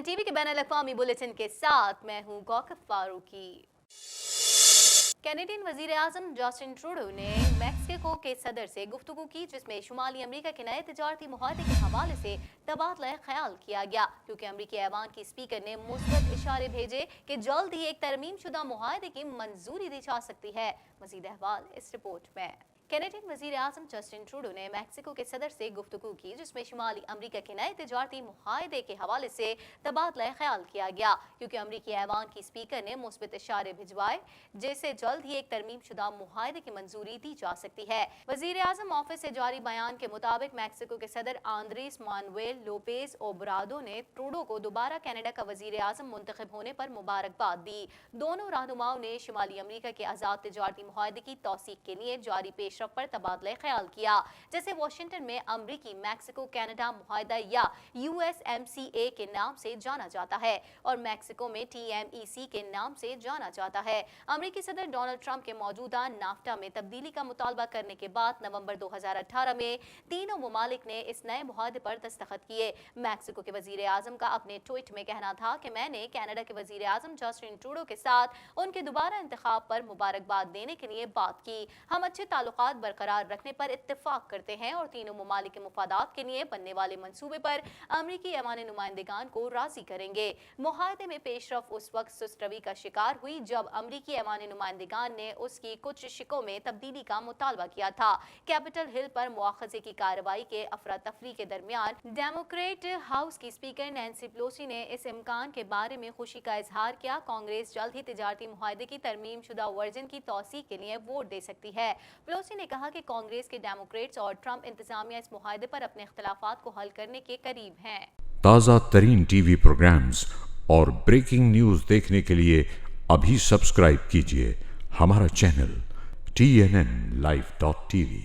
TV के बैनुल-अक़वामी bulletin के साथ मैं हूं गौकफ फारूकी। कैनेडियन वजीर आज़म जस्टिन ट्रूडो ने मैक्सिको के सदर से गुफ्तगू की, जिसमें शुमाली अमरीका के नए तिजारती मुआहदे के हवाले से तबादला ख्याल किया गया, क्योंकि अमरीकी ऐवान की स्पीकर ने मुस्बत इशारे भेजे कि जल्द ही एक तरमीम शुदा मुआहदे की मंजूरी दी जा सकती है। मज़ीद अहवाल इस रिपोर्ट में। कैनेडियन वजीर आज़म जस्टिन ट्रूडो ने मैक्सिको के सदर से गुफ्तगू की, जिसमें शुमाली अमरीका के नए तिजारती मुआहदे के हवाले से तबादला ख्याल किया गया, क्योंकि अमरीकी ऐवान की स्पीकर ने मुस्बत इशारे भिजवाए जिससे जल्द ही एक तरमीम शुदा मुआहदे की मंजूरी दी जा सकती है। वजीर आज़म ऑफिस से जारी बयान के मुताबिक मैक्सिको के सदर आंद्रेस मानुएल लोपेज ओब्राडो ने ट्रूडो को दोबारा कनाडा का वजीर आज़म मुंतखब होने पर मुबारकबाद दी। दोनों रहनुमाओं ने शुमाली अमरीका के आज़ाद तिजारती मुआहदे की तौसीक के लिए जारी पेशरफ पर तबादला ख्याल किया, जैसे वाशिंगटन में अमरीकी मैक्सिको कनाडा मुआहदा या USMCA के नाम से जाना जाता है और मैक्सिको में TMEC के नाम से जाना जाता है। अमरीकी सदर डोनाल्ड ट्रंप के मौजूदा नाफ्टा में तब्दीली का मुतालबा करने के बाद नवंबर 2018 में तीनों मुमालिक ने इस नए मुआहदे पर दस्तखत किए। मैक्सिको के वजीर आज़म का अपने ट्वीट में कहना था कि मैंने कनाडा के वजीर आज़म जस्टिन ट्रूडो के साथ उनके दोबारा इंतखाब पर मुबारकबाद देने के लिए बात की। हम अच्छे ताल्लुकात बरकरार रखने पर इत्तेफाक करते हैं और तीनों मुमालिक के मुफादात के लिए बनने वाले मंसूबे पर अमरीकी ऐवान नुमाइंदगान को राजी करेंगे। मुआहदे में पेशरफ उस वक्त सुस्त रवी का शिकार हुई जब अमरीकी ऐवान नुमाइंदगान ने उसकी कुछ शिकों में तब्दीली का मुतालबा किया था। कैपिटल हिल पर मुआखजे की कार्रवाई के अफरा तफरी के दरमियान डेमोक्रेट हाउस की स्पीकर नैंसी पेलोसी ने इस इम्कान के बारे में खुशी का इजहार किया। कांग्रेस जल्द ही तिजारती मुआहदे की तरमीम शुदा वर्जन की तौसीक के लिए वोट दे सकती है। पेलोसी ने कहा कि कांग्रेस के डेमोक्रेट्स और ट्रंप इंतजामिया इस मुआहदे पर अपने इख्तलाफात को हल करने के करीब हैं। ताज़ा तरीन टीवी प्रोग्राम्स और ब्रेकिंग न्यूज़ देखने के लिए अभी सब्सक्राइब कीजिए हमारा चैनल TNNlive.tv।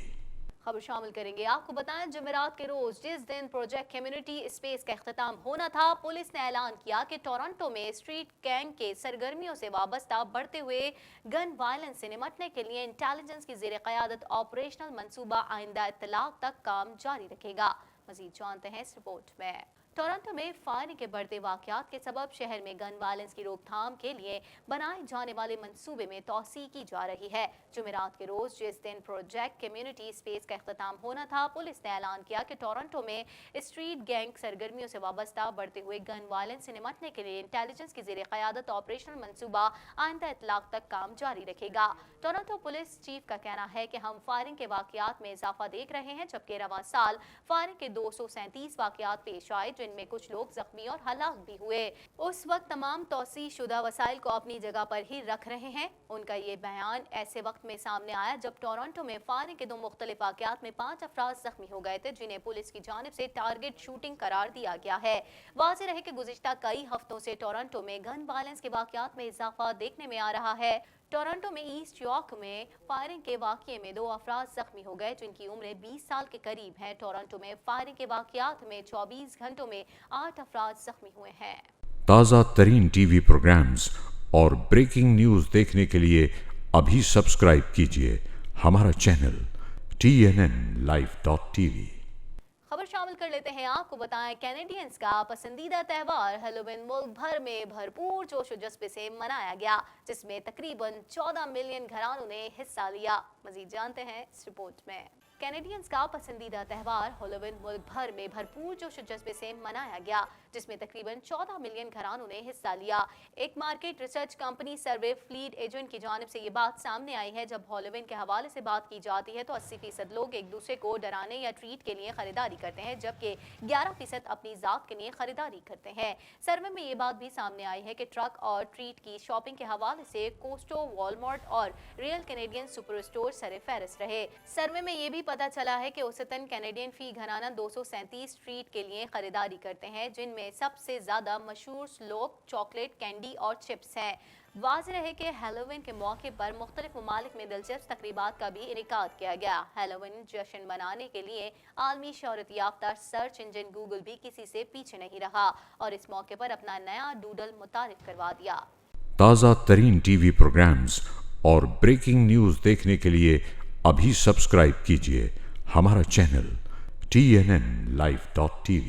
खबर शामिल करेंगे। आपको बताएं, जुमेरात के रोज जिस दिन प्रोजेक्ट कम्युनिटी स्पेस का इख्तिताम होना था, पुलिस ने ऐलान किया कि टोरंटो में स्ट्रीट गैंग के सरगर्मियों से वाबस्ता बढ़ते हुए गन वायलेंस से निपटने के लिए इंटेलिजेंस की ज़ेर क़यादत ऑपरेशनल मंसूबा आइंदा इत्तलाक तक काम जारी रखेगा। मजीद जानते हैं इस रिपोर्ट में। टोरंटो में फायरिंग के बढ़ते वाक़यात के सबब शहर में गन वायलेंस की रोकथाम के लिए बनाए जाने वाले मंसूबे में तौसीह की जा रही है। जुमेरात के रोज जिस दिन प्रोजेक्ट कम्युनिटी स्पेस का इख्तिताम होना था, पुलिस ने ऐलान किया कि टोरंटो में स्ट्रीट गैंग सरगर्मियों से वाबस्ता बढ़ते हुए गन वायलेंस से निपटने के लिए इंटेलिजेंस की ज़ेर क़यादत ऑपरेशनल मंसूबा आइंदा इत्तलाक तक काम जारी रखेगा। टोरंटो पुलिस चीफ का कहना है कि हम फायरिंग के वाक़यात में इजाफा देख रहे हैं, जबकि रवां साल फायरिंग के 237 वाक़यात पेश आए जिनमें कुछ लोग जख्मी और हलाक भी हुए। उस वक्त तमाम तौसीह शुदा वसाइल को अपनी जगह पर ही रख रहे हैं। उनका ये बयान ऐसे वक्त में सामने आया जब टोरंटो में फायरिंग के 2 मुख्तलिफ वाक़यात में 5 अफराद जख्मी हो गए थे, जिन्हें पुलिस की जानिब से टारगेट शूटिंग करार दिया गया है। वाज़ेह रहे कि गुज़िश्ता कई हफ्तों से टोरंटो में गन वायलेंस के वाक़यात में इजाफा देखने में आ रहा है। टोरंटो में ईस्ट यॉर्क में फायरिंग के वाक़ये में 2 अफराद जख्मी हो गए, जिनकी उम्र 20 साल के करीब है। टोरंटो में फायरिंग के वाक़यात में 24 घंटों में 8 अफराद जख्मी हुए हैं। ताज़ा तरीन टीवी प्रोग्राम्स और ब्रेकिंग न्यूज़ देखने के लिए अभी सब्सक्राइब कीजिए हमारा चैनल TNNlive.tv। खबर शामिल कर लेते हैं। आपको बताएं, कैनेडियंस का पसंदीदा त्यौहार हैलोवीन मुल्क भर में भरपूर जोश और जज्बे से मनाया गया, जिसमें तकरीबन 14 मिलियन घरानों ने हिस्सा लिया। मजीद जानते हैं इस रिपोर्ट में। कैनेडियंस का पसंदीदा त्यौहार हैलोवीन मुल्क भर में भरपूर जोश और जज्बे से मनाया गया, जिसमें तकरीबन 14 मिलियन घरानों ने हिस्सा लिया। एक मार्केट रिसर्च कंपनी सर्वे फ्लीट एजेंट की जानिब से ये बात सामने आई है। जब हैलोवीन के हवाले से बात की जाती है तो 80% लोग एक दूसरे को डराने या ट्रीट के लिए खरीदारी करते हैं, जबकि 11% अपनी ज़ात के लिए खरीदारी करते हैं। सर्वे में ये बात भी सामने आई है कि ट्रक और ट्रीट की शॉपिंग के हवाले से कोस्टो, वॉलमार्ट और रियल कैनेडियन सुपर स्टोर सरे फहरिस्त रहे। सर्वे में ये भी पता चला है कि औसतन कैनेडियन फी घराना 237 ट्रीट के लिए खरीदारी करते हैं, जिनमें सबसे ज्यादा मशहूर स्लोप, चॉकलेट, कैंडी और चिप्स हैं। वाज़ेह रहे कि हैलोवीन के मौके पर मुख्तलिफ ममालिक में दिलचस्प तकरीबात का भी इनेकाद किया गया। हैलोवीन जश्न मनाने के लिए आलमी शोहरत याफ्ता सर्च इंजन गूगल भी किसी से पीछे नहीं रहा और इस मौके पर अपना नया डूडल मुतारिफ करवा दिया। ताज़ा तरीन टीवी प्रोग्राम्स और ब्रेकिंग न्यूज़ देखने के लिए अभी सब्सक्राइब कीजिए हमारा चैनल TNNlive.tv।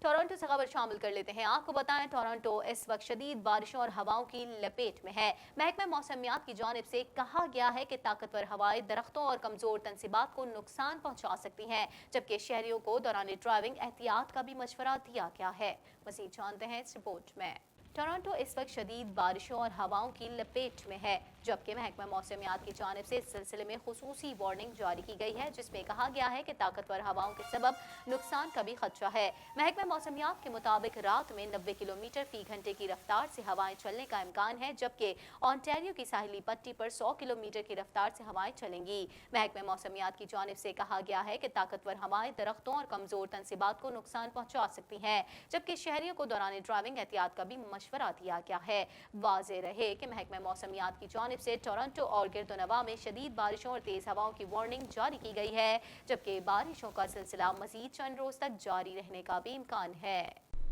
टोरंटो से खबर शामिल कर लेते हैं। आपको बताएं, टोरंटो इस वक्त शदीद बारिशों और हवाओं की लपेट में है। महकमा मौसमियात की जानिब से कहा गया है कि ताकतवर हवाएं दरख्तों और कमजोर तनसीबात को नुकसान पहुंचा सकती हैं, जबकि शहरियों को दौरान ड्राइविंग एहतियात का भी मशवरा दिया गया है। मज़ीद जानते हैं इस रिपोर्ट में। टोरंटो इस वक्त शदीद बारिशों और हवाओं की लपेट में है, जबकि महकमा मौसमियात की जानिब से इस सिलसिले में खुसूसी वार्निंग जारी की गई है, जिसमें कहा गया है कि ताकतवर हवाओं के सबब नुकसान का भी खदशा है। महकमा मौसमियात के मुताबिक रात में 90 किलोमीटर फी घंटे की रफ्तार से हवाएं चलने का इम्कान है, जबकि ऑन्टेरियो की साहिली पट्टी पर 100 किलोमीटर की रफ्तार से हवाएं चलेंगी। महकमा मौसमियात की जानिब से कहा गया है कि ताकतवर हवाएं दरख्तों और कमजोर तनसीबात को नुकसान पहुंचा सकती हैं, जबकि शहरियों को दौरान ड्राइविंग एहतियात का भी मशवरा दिया गया है। वाज़े रहे कि महकमा मौसमियात की जानिब से टोरंटो और गिरदोनवा में शदीद बारिशों और तेज हवाओं की वार्निंग जारी की गई है, जबकि बारिशों का सिलसिला मजीद चंद रोज तक जारी रहने का भी इम्कान है।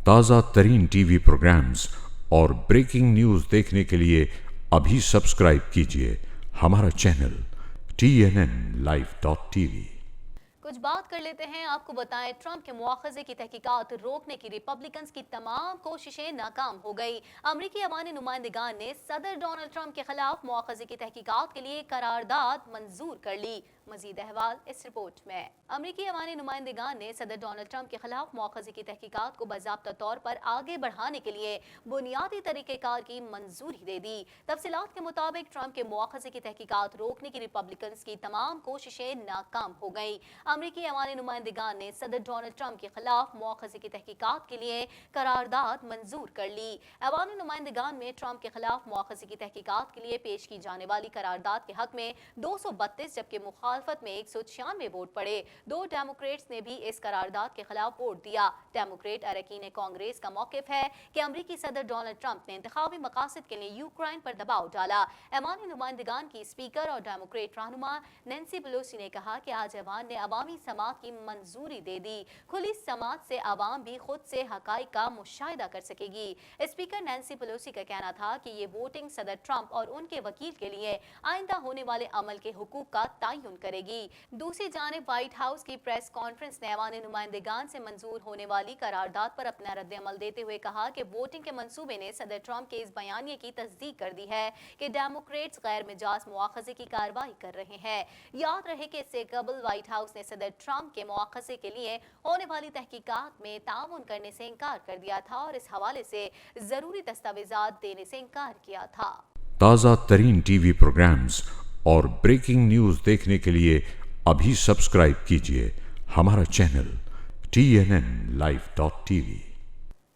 ताज़ा तरीन टीवी प्रोग्राम्स और ब्रेकिंग न्यूज़ देखने के लिए अभी सब्सक्राइब कीजिए हमारा चैनल TNNlive.tv। कुछ बात कर लेते हैं। आपको बताएं, ट्रंप के मुआखजे की तहकीकात रोकने की रिपब्लिकन्स की तमाम कोशिशें नाकाम हो गई। अमरीकी अवामी नुमाइंदगान ने सदर डोनाल्ड ट्रंप के खिलाफ मुआखजे की तहकीकात के लिए करारदाद मंजूर कर ली। मजीद अहवाल इस रिपोर्ट में। अमरीकी अवामी नुमाइंदगान ने सदर डोनाल्ड ट्रंप के खिलाफ मुआखजे की तहकीकात को बाज़ाब्ता तौर पर आगे बढ़ाने के लिए बुनियादी तरीक़ेकार की मंजूरी दे दी। तफसीलात के मुताबिक ट्रंप के मुआखजे की तहकीकात रोकने की रिपब्लिकन्स की तमाम कोशिशें नाकाम हो गई। अमरीकी अवामी नुमाइंदगान ने सदर डोनाल्ड ट्रंप के खिलाफ मुआखजे की तहकीकात के लिए करारदाद मंजूर कर ली। अवामी नुमाइंदगान में ट्रंप के खिलाफ मुआखजे की तहकीकात के लिए पेश की जाने वाली करारदाद के हक में 232 जबकि मुखालफत में 196 वोट पड़े। 2 डेमोक्रेट्स ने भी इस करारदाद के खिलाफ वोट दिया। डेमोक्रेट अरकान कांग्रेस का मौकिफ है कि अमरीकी सदर डोनाल्ड ट्रंप ने इंतखाबी मकासद के लिए यूक्रेन पर दबाव डाला। अवामी नुमाइंदगान की स्पीकर और डेमोक्रेट रहनुमा नैन्सी पेलोसी ने कहा कि आज ऐवान ने अवामी समात की मंजूरी दे दी। खुली समात से अवाम भी खुद से हकाइक का मुशाहिदा कर सकेगी। स्पीकर नैन्सी पेलोसी का कहना था कि ये वोटिंग सदर ट्रंप और उनके वकील के लिए आइंदा होने वाले अमल के हुकूक का तयन करेगी। दूसरी जानिब व्हाइट हाउस की प्रेस कॉन्फ्रेंस ने अवामी नुमाइंदगान से मंजूर होने वाली करारदाद पर अपना रद्द अमल देते हुए कहा कि वोटिंग के मंसूबे ने सदर ट्रंप के इस बयानिए की तस्दीक कर दी है कि डेमोक्रेट्स गैर मिजाज मुआखजे की कार्रवाई कर रहे हैं। याद रहे कि इससे कबल व्हाइट हाउस ने सदर ट्रंप के मुआखजे के लिए होने वाली तहकीकात में ताउन करने से इनकार कर दिया था और इस हवाले से जरूरी दस्तावेजात देने से इनकार किया था। ताज़ा तरीन टीवी प्रोग्राम्स और ब्रेकिंग न्यूज़ देखने के लिए अभी सब्सक्राइब कीजिए हमारा चैनल TNNlive.tv।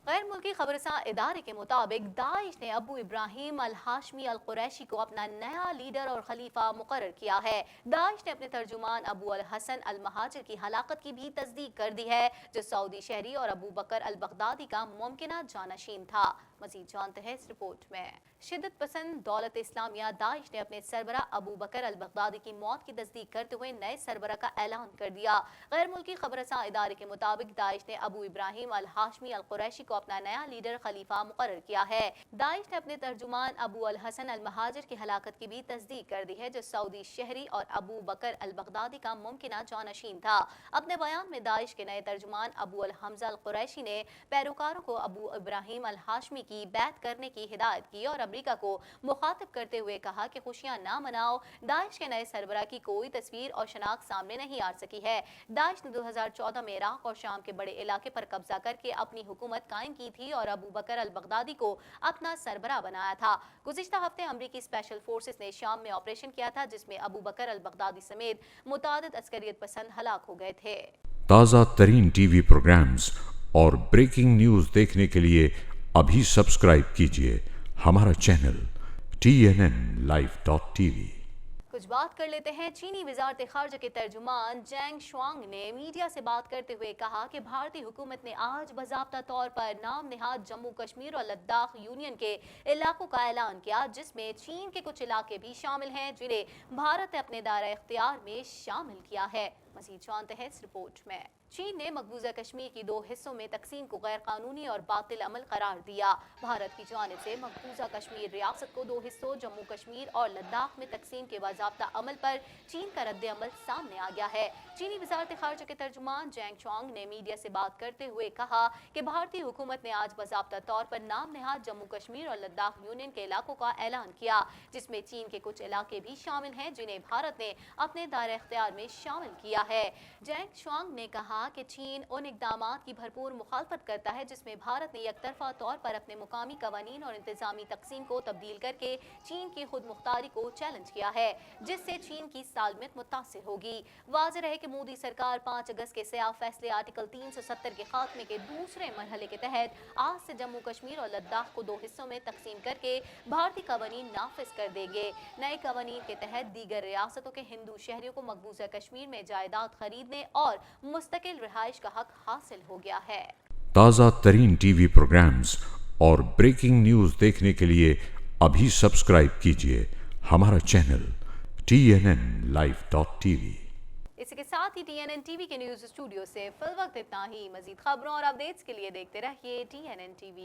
गैर मुल्की खबरसां इदारे के मुताबिक दाइश ने अबू इब्राहिम अल हाशमी अल कुरैशी को अपना नया लीडर और खलीफा मुकर्रर किया है। दाइश ने अपने तर्जुमान अबू अल हसन अल महाजिर की हलाकत की भी तस्दीक कर दी है, जो सऊदी शहरी और अबू बकर अल बगदादी का मुमकिना जानशीन था। मजीद जानते हैं इस रिपोर्ट में। शिद्दत पसंद दौलत इस्लामिया दाइश ने अपने सरबरा अबू बकर अल बगदादी की मौत की तस्दीक करते हुए नए सरबरा का ऐलान कर दिया। गैर मुल्की खबरसां इदारे के मुताबिक दाइश ने अबू इब्राहिम अल हाशमी अल कुरैशी को अपना नया लीडर खलीफा मुकर्रर किया है। दाइश ने अपने तर्जुमान अबू अल हसन अल महाजिर की हलाकत की भी तस्दीक कर दी है, जो सऊदी शहरी और अबू बकर अल बगदादी का मुमकिना जानशीन था। अपने बयान में दाइश के नए तर्जुमान अबू अल हमजा अल कुरैशी ने पैरोकारों को अबू इब्राहिम अल हाशमी की बैत करने की हिदायत की और अमेरिका को मुखातिब करते हुए कहा कि खुशियां ना मनाओ, दाइश के नए सरबरा की कोई तस्वीर और शनाख्त सामने नहीं आ सकी है। दाइश ने 2014 में इराक और शाम के बड़े इलाके पर कब्जा करके अपनी हुकूमत कायम की थी और अबू बकर अल बगदादी को अपना सरबरा बनाया था। गुज़िश्ता हफ्ते अमरीकी स्पेशल फोर्सेस ने शाम में ऑपरेशन किया था, जिसमें अबू बकर अल बगदादी समेत मुतादिद अस्करियत पसंद हलाक हो गए थे। ताज़ा तरीन टीवी प्रोग्राम्स और ब्रेकिंग न्यूज़ देखने के लिए अभी सब्सक्राइब कीजिए हमारा चैनल TNNlive.tv। कुछ बात कर लेते हैं। चीनी वजारत खारजा के तर्जुमान जेंग शुआंग ने मीडिया से बात करते हुए कहा कि भारतीय हुकूमत ने आज बाज़ाब्ता तौर पर नाम निहाद जम्मू कश्मीर और लद्दाख यूनियन के इलाकों का ऐलान किया, जिसमें चीन के कुछ इलाके भी शामिल हैं, जिन्हें भारत ने अपने दायरा इख्तियार में शामिल किया है। मज़ीद जानते हैं इस रिपोर्ट में। चीन ने मकबूजा कश्मीर की 2 हिस्सों में तकसीम को गैर कानूनी और बातिल अमल करार दिया। भारत की जानिब से मकबूजा कश्मीर रियासत को 2 हिस्सों जम्मू कश्मीर और लद्दाख में तकसीम के बाज़ाब्ता अमल पर चीन का रद्द अमल सामने आ गया है। चीनी वज़ारत ख़ारजा के तर्जुमान जैंग शुआंग ने मीडिया से बात करते हुए कहा कि भारतीय हुकूमत ने आज बाज़ाब्ता तौर पर नाम नेहाद जम्मू कश्मीर और लद्दाख यूनियन के इलाकों का ऐलान किया, जिसमें चीन के कुछ इलाके भी शामिल हैं जिन्हें भारत ने अपने दायरे इख्तियार में शामिल किया है। जैंग शुआंग ने कहा कि चीन उन इक़दामात की भरपूर मुखालफत करता है जिसमें भारत ने एकतरफा तौर पर अपने मुकामी कवानीन और इंतजामी तकसीम को तब्दील करके चीन की खुद मुख्तारी को चैलेंज किया है, जिससे चीन की सालमियत मुतासिर होगी। वाज़ेह रहे कि मोदी सरकार 5 अगस्त के सयाह फैसले आर्टिकल 370 के खात्मे के दूसरे मरहले के तहत आज से जम्मू कश्मीर और लद्दाख को 2 हिस्सों में तकसीम करके भारतीय कवानीन नाफिज कर देंगे। नए कवानीन के तहत दीगर रियासतों के हिंदू शहरियों को मकबूजा कश्मीर में जायदाद खरीदने और मुस्तकिल रिहाइश का हक हासिल हो गया है। ताज़ा तरीन टीवी प्रोग्राम्स और ब्रेकिंग न्यूज़ देखने के लिए अभी सब्सक्राइब कीजिए हमारा चैनल TNNlive.tv। इसी के साथ ही TNN TV के न्यूज़ स्टूडियो से फिल वक्त इतना ही। मजीद खबरों और अपडेट्स के लिए देखते रहिए TNN TV।